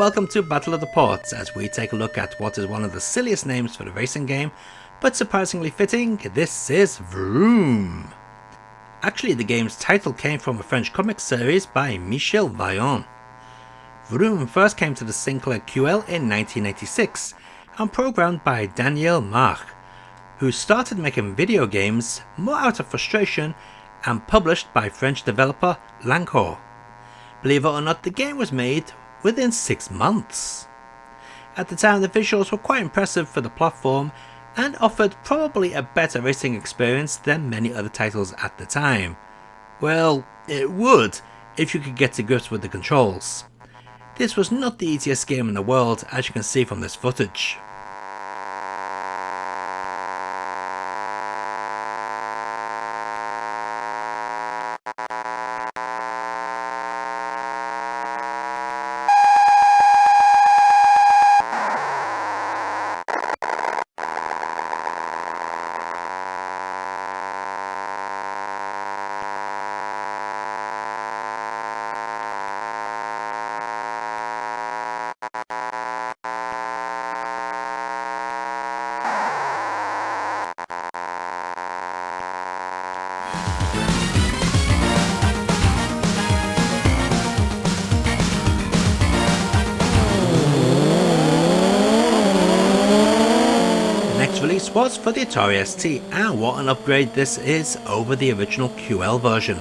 welcome to Battle of the Ports, as we take a look at what is one of the silliest names for the racing game, but surprisingly fitting. This is Vroom. Actually, the game's title came from a French comic series by Michel Vaillant. Vroom first came to the Sinclair QL in 1986 and programmed by Daniel March, who started making video games more out of frustration and published by French developer Lancourt. Believe it or not, the game was made within 6 months. At the time, the visuals were quite impressive for the platform and offered probably a better racing experience than many other titles at the time. Well, it would if you could get to grips with the controls. This was not the easiest game in the world, as you can see from this footage. Release was for the Atari ST, and what an upgrade this is over the original QL version.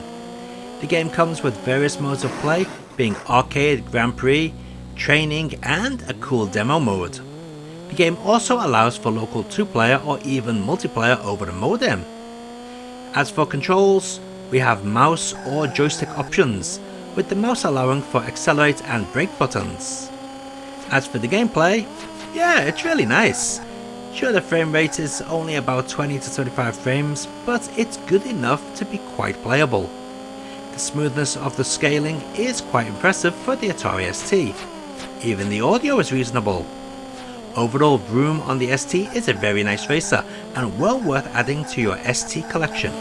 The game comes with various modes of play, being arcade, Grand Prix, training, and a cool demo mode. The game also allows for local 2-player or even multiplayer over the modem. As for controls, we have mouse or joystick options, with the mouse allowing for accelerate and brake buttons. As for the gameplay, yeah, it's really nice. Sure, the frame rate is only about 20 to 25 frames, but it's good enough to be quite playable. The smoothness of the scaling is quite impressive for the Atari ST. Even the audio is reasonable. Overall, Vroom on the ST is a very nice racer and well worth adding to your ST collection.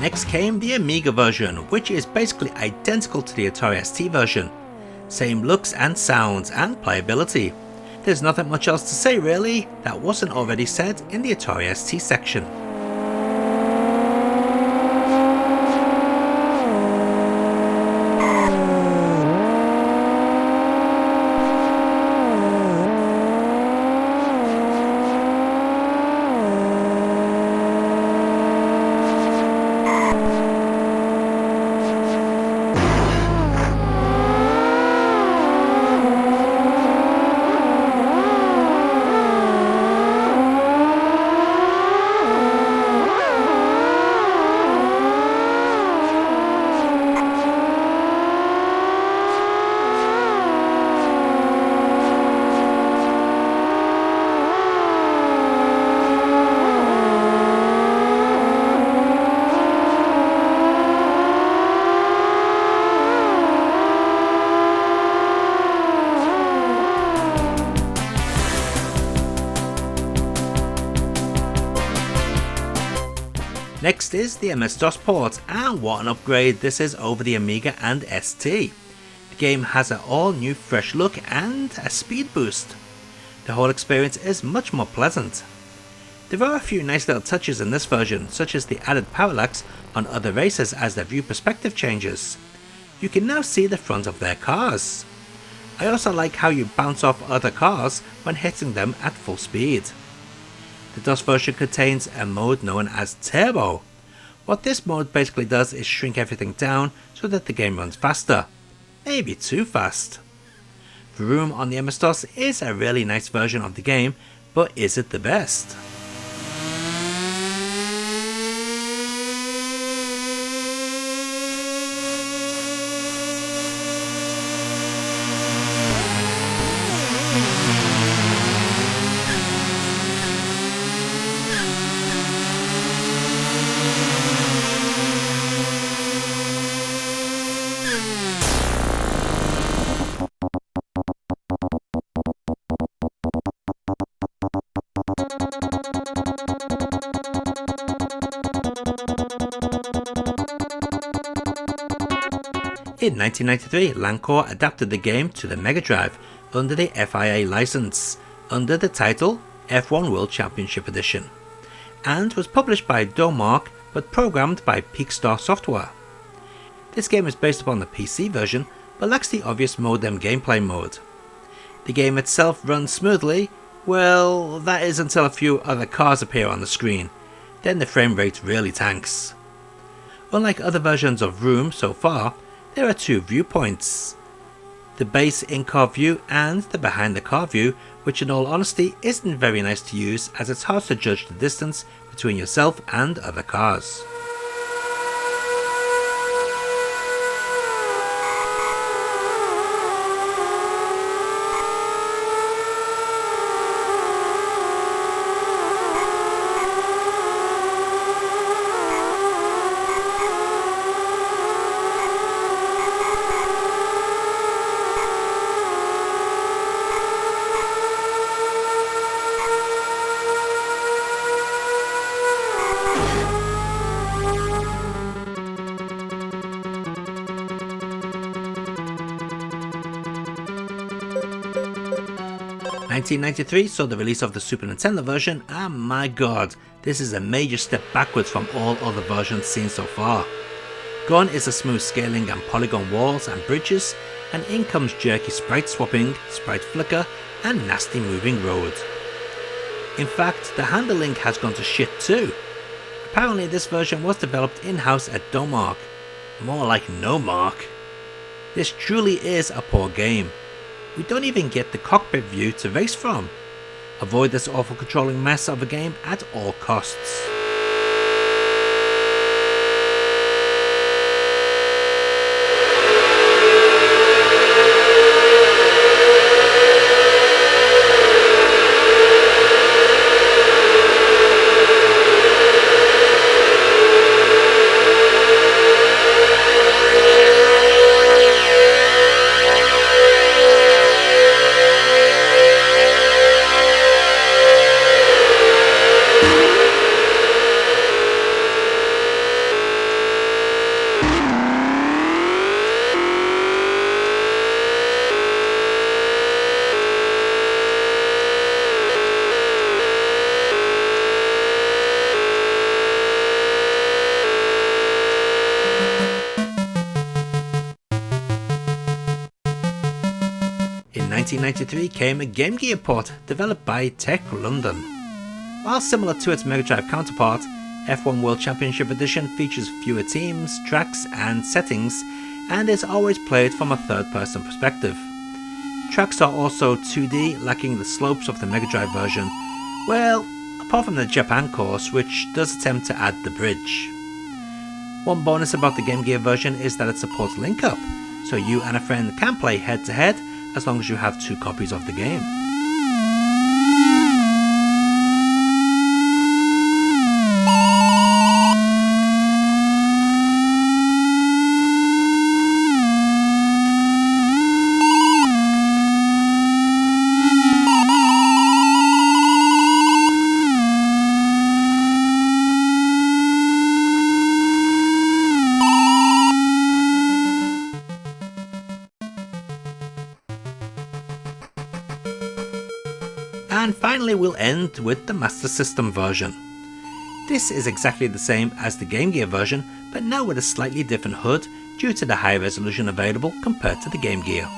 Next came the Amiga version, which is basically identical to the Atari ST version. Same looks and sounds and playability. There's nothing much else to say really that wasn't already said in the Atari ST section. Next is the MS-DOS port, and what an upgrade this is over the Amiga and ST. The game has an all new fresh look and a speed boost. The whole experience is much more pleasant. There are a few nice little touches in this version, such as the added parallax on other racers as their view perspective changes. You can now see the front of their cars. I also like how you bounce off other cars when hitting them at full speed. The DOS version contains a mode known as Turbo. What this mode basically does is shrink everything down so that the game runs faster. Maybe too fast. Vroom on the MS-DOS is a really nice version of the game, but is it the best? In 1993, Lancor adapted the game to the Mega Drive under the FIA license, under the title F1 World Championship Edition, and was published by Domark but programmed by Peakstar Software. This game is based upon the PC version but lacks the obvious modem gameplay mode. The game itself runs smoothly, well, that is until a few other cars appear on the screen, then the frame rate really tanks. Unlike other versions of Vroom so far, there are two viewpoints, the base in-car view and the behind-the-car view, which in all honesty isn't very nice to use as it's hard to judge the distance between yourself and other cars. In 1993 saw the release of the Super Nintendo version, and my god, this is a major step backwards from all other versions seen so far. Gone is the smooth scaling and polygon walls and bridges, and in comes jerky sprite swapping, sprite flicker, and nasty moving road. In fact, the handling has gone to shit too. Apparently this version was developed in-house at Domark, more like no mark. This truly is a poor game. We don't even get the cockpit view to race from. Avoid this awful controlling mess of a game at all costs. In 1993 came a Game Gear port developed by Tech London. While similar to its Mega Drive counterpart, F1 World Championship Edition features fewer teams, tracks and settings, and is always played from a third-person perspective. Tracks are also 2D, lacking the slopes of the Mega Drive version, well, apart from the Japan course, which does attempt to add the bridge. One bonus about the Game Gear version is that it supports link-up, so you and a friend can play head-to-head as long as you have 2 copies of the game. And finally we'll end with the Master System version. This is exactly the same as the Game Gear version, but now with a slightly different HUD due to the high resolution available compared to the Game Gear.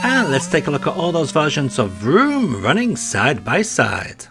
And let's take a look at all those versions of Vroom running side by side.